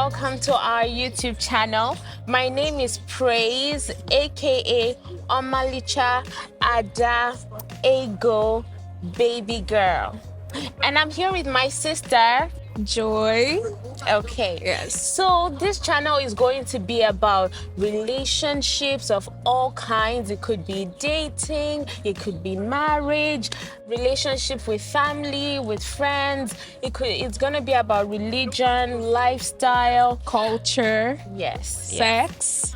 welcome to our YouTube channel. My name is Praise, aka Omalicha Ada Ego Baby Girl, and I'm here with my sister Joy. Okay, Yes. so this channel is going to be about relationships of all kinds. It could be dating, it could be marriage, relationship with family, with friends. It's going to be about religion, lifestyle, Culture. yes, Sex.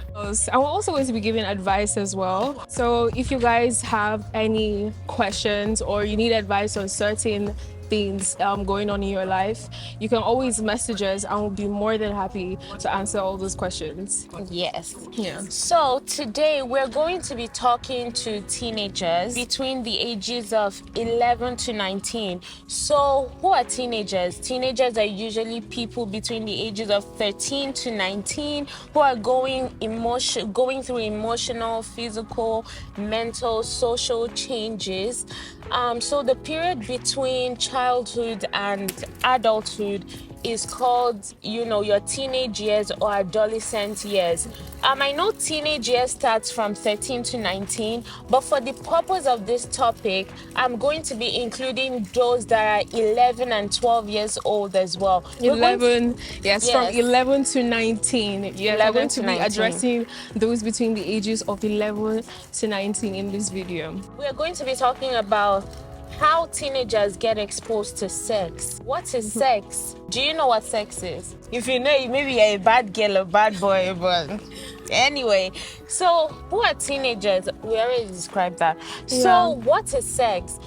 I will also going to be giving advice as well. So if you guys have any questions or you need advice on certain things going on in your life, you can always message us and we'll be more than happy to answer all those questions. Yes. Yeah. So today we're going to be talking to teenagers between the ages of 11 to 19. So who are teenagers? Teenagers are usually people between the ages of 13 to 19 who are going through emotional, physical, mental, social changes. So the period between childhood and adulthood is called, your teenage years or adolescent years. I know teenage years starts from 13 to 19, but for the purpose of this topic, I'm going to be including those that are 11 and 12 years old as well. From 11 to 19. Yes, we're going to be 19. addressing those between the ages of 11 to 19 in this video. We're going to be talking about how teenagers get exposed to sex. What is sex? Do you know what sex is? If you know, maybe you're a bad girl or bad boy, but anyway. So who are teenagers? We already described that. Yeah. So what is sex?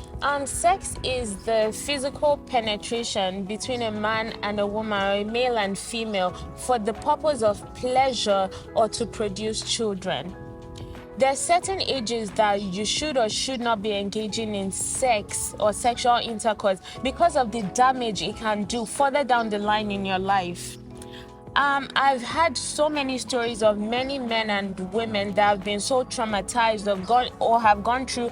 Sex is the physical penetration between a man and a woman, or a male and female, for the purpose of pleasure or to produce children. There are certain ages that you should or should not be engaging in sex or sexual intercourse because of the damage it can do further down the line in your life. I've had so many stories of many men and women that have been so traumatized have gone through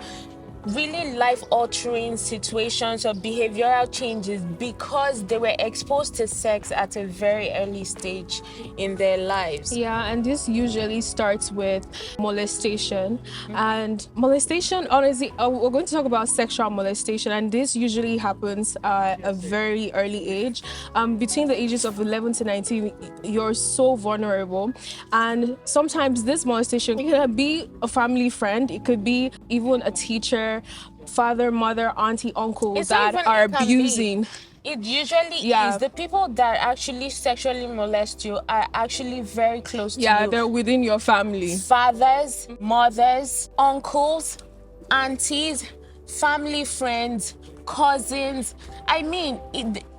really life-altering situations or behavioral changes because they were exposed to sex at a very early stage in their lives. Yeah, and this usually starts with molestation. And molestation, honestly, we're going to talk about sexual molestation, and this usually happens at a very early age. Between the ages of 11 to 19, you're so vulnerable. And sometimes this molestation can be a family friend, it could be even a teacher, father, mother, auntie, uncle that are abusing. It usually is. The people that actually sexually molest you are actually very close to you. Yeah, they're within your family. Fathers, mothers, uncles, aunties, family friends, cousins. I mean,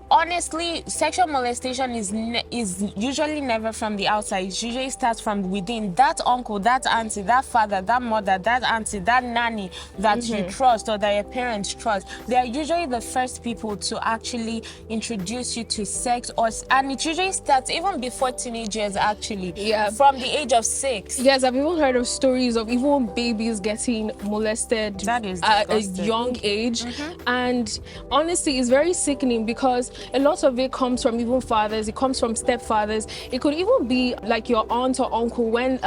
honestly, sexual molestation is usually never from the outside. It usually starts from within. That uncle, that auntie, that father, that mother, that auntie, that nanny that you trust or that your parents trust, they are usually the first people to actually introduce you to sex, and it usually starts even before teenage years, actually. Yeah. From the age of 6. Yes, I've even heard of stories of even babies getting molested at a young age. And honestly, it's very sickening because a lot of it comes from even fathers, it comes from stepfathers. It could even be like your aunt or uncle when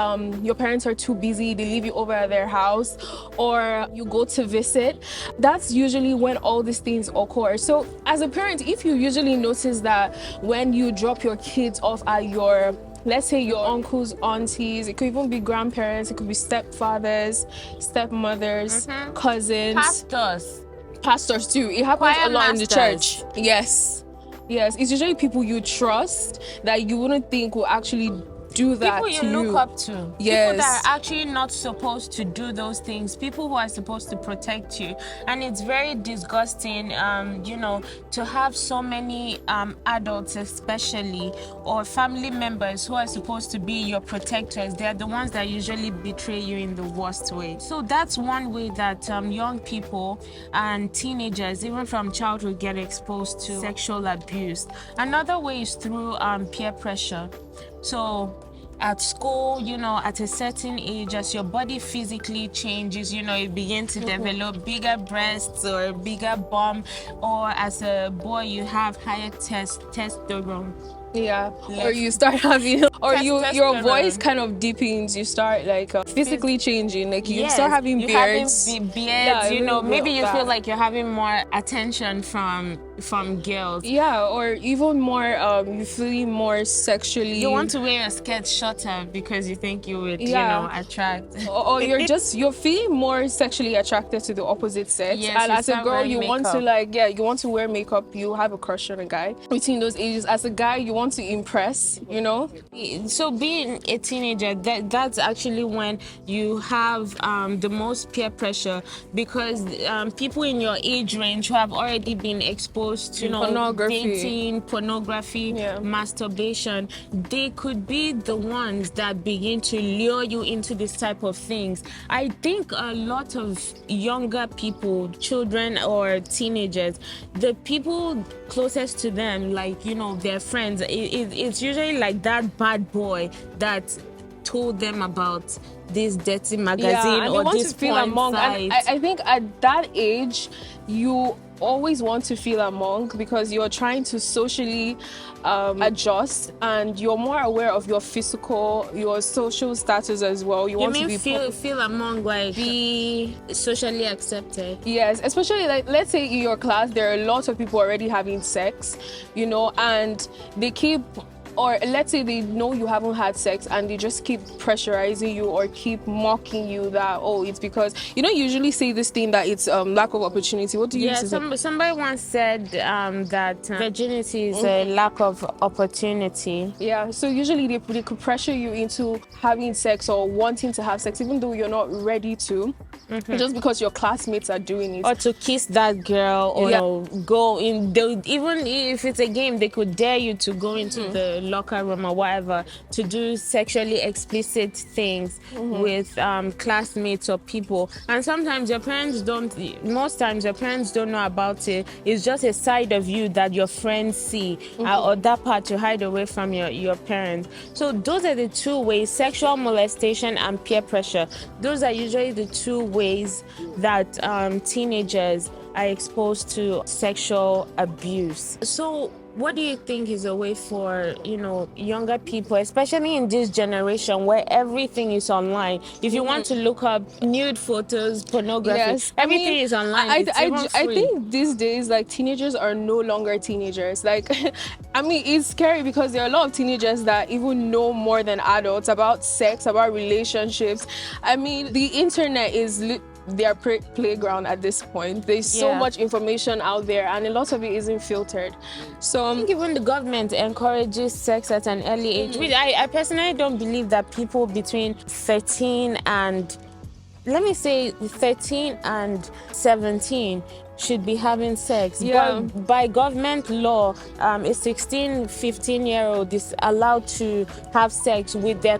your parents are too busy, they leave you over at their house, or you go to visit. That's usually when all these things occur. So as a parent, if you usually notice that when you drop your kids off at your, let's say, your uncles, aunties, it could even be grandparents, it could be stepfathers, stepmothers, cousins, pastors too. It happens a lot in the church. Yes, it's usually people you trust that you wouldn't think will actually do that. People you look up to. Yes. People that are actually not supposed to do those things. People who are supposed to protect you. And it's very disgusting, to have so many adults especially, or family members who are supposed to be your protectors. They're the ones that usually betray you in the worst way. So that's one way that young people and teenagers, even from childhood, get exposed to sexual abuse. Another way is through peer pressure. So at school, at a certain age, as your body physically changes, you begin to develop bigger breasts or bigger bum, or as a boy, you have higher testosterone. Yeah, or you start having, or your voice kind of deepens. You start like physically changing. Like you start having beards. Beards. Yeah, Maybe you feel like you're having more attention from girls. Yeah, or even more. You feel more sexually. You want to wear a skirt shorter because you think you would, attract. Or you're feeling more sexually attracted to the opposite sex. Yes, and as a girl, you want to you want to wear makeup. You have a crush on a guy. Between those ages, as a guy, you want to impress. So being a teenager, that's actually when you have the most peer pressure, because people in your age range who have already been exposed to dating, pornography, masturbation, they could be the ones that begin to lure you into this type of things. I think a lot of younger people, children or teenagers, the people closest to them, like their friends, it's usually like that bad boy that told them about this dirty magazine, and or they want this to feel porn among. site. And I think at that age, you always want to feel among, because you're trying to socially adjust, and you're more aware of your social status as well. You want mean to be feel among, like be socially accepted? Yes, especially like, let's say in your class there are lots of people already having sex, and they keep, or let's say they know you haven't had sex and they just keep pressurizing you or keep mocking you that, oh, it's because usually say this thing that it's lack of opportunity. What do you say? Somebody once said that virginity is a lack of opportunity. Yeah, so usually they could pressure you into having sex or wanting to have sex even though you're not ready to. Just because your classmates are doing it, or to kiss that girl, or go in. Even if it's a game, they could dare you to go into the locker room or whatever to do sexually explicit things with classmates or people. And sometimes your parents don't. Most times your parents don't know about it. It's just a side of you that your friends see, or that part you hide away from your parents. So those are the two ways: sexual molestation and peer pressure. Those are usually the two ways that teenagers are exposed to sexual abuse. So what do you think is a way for younger people, especially in this generation where everything is online? If you want to look up nude photos, pornography, everything is online. I think these days, like, teenagers are no longer teenagers. Like, it's scary because there are a lot of teenagers that even know more than adults about sex, about relationships. The internet is their playground at this point. There's so much information out there, and a lot of it isn't filtered. So I think even the government encourages sex at an early age. I personally don't believe that people between 13 and 17 should be having sex. But by government law, a 16, 15-year-old is allowed to have sex with their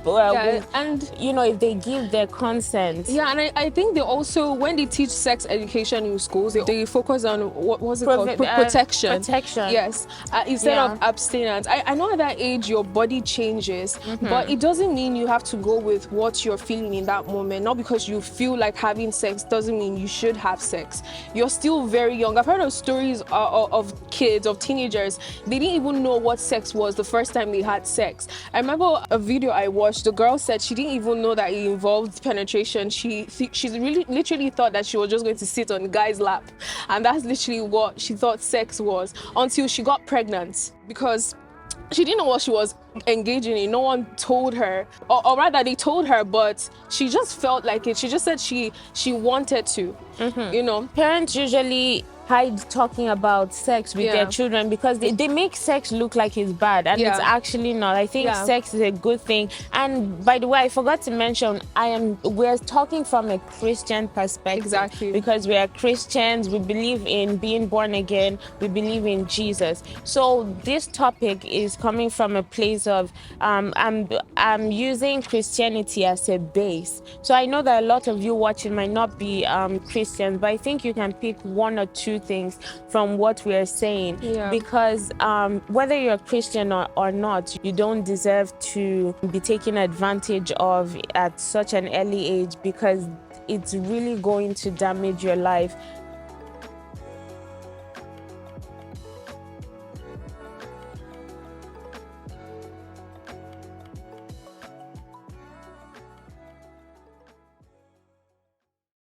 if they give their consent. And I think they also, when they teach sex education in schools, they focus on what's it called? Protection. Yes, instead of abstinence. I know at that age your body changes, but it doesn't mean you have to go with what you're feeling in that moment. Not because you feel like having sex doesn't mean you should have sex. You're still very young. I've heard of stories of kids, of teenagers, they didn't even know what sex was the first time they had sex. I remember a video I watched. The girl said she didn't even know that it involved penetration. She literally thought that she was just going to sit on the guy's lap, and that's literally what she thought sex was, until she got pregnant, because she didn't know what she was engaging in. No one told her, or rather they told her, but she just felt like it. She just said she wanted to. Parents usually hide talking about sex with their children because they make sex look like it's bad, and it's actually not. I think sex is a good thing. And by the way, I forgot to mention, we're talking from a Christian perspective. Exactly. Because we are Christians, we believe in being born again, we believe in Jesus. So this topic is coming from a place terms of I'm using Christianity as a base. So I know that a lot of you watching might not be Christians, but I think you can pick one or two things from what we are saying. Yeah. Because whether you're a Christian or not, you don't deserve to be taken advantage of at such an early age, because it's really going to damage your life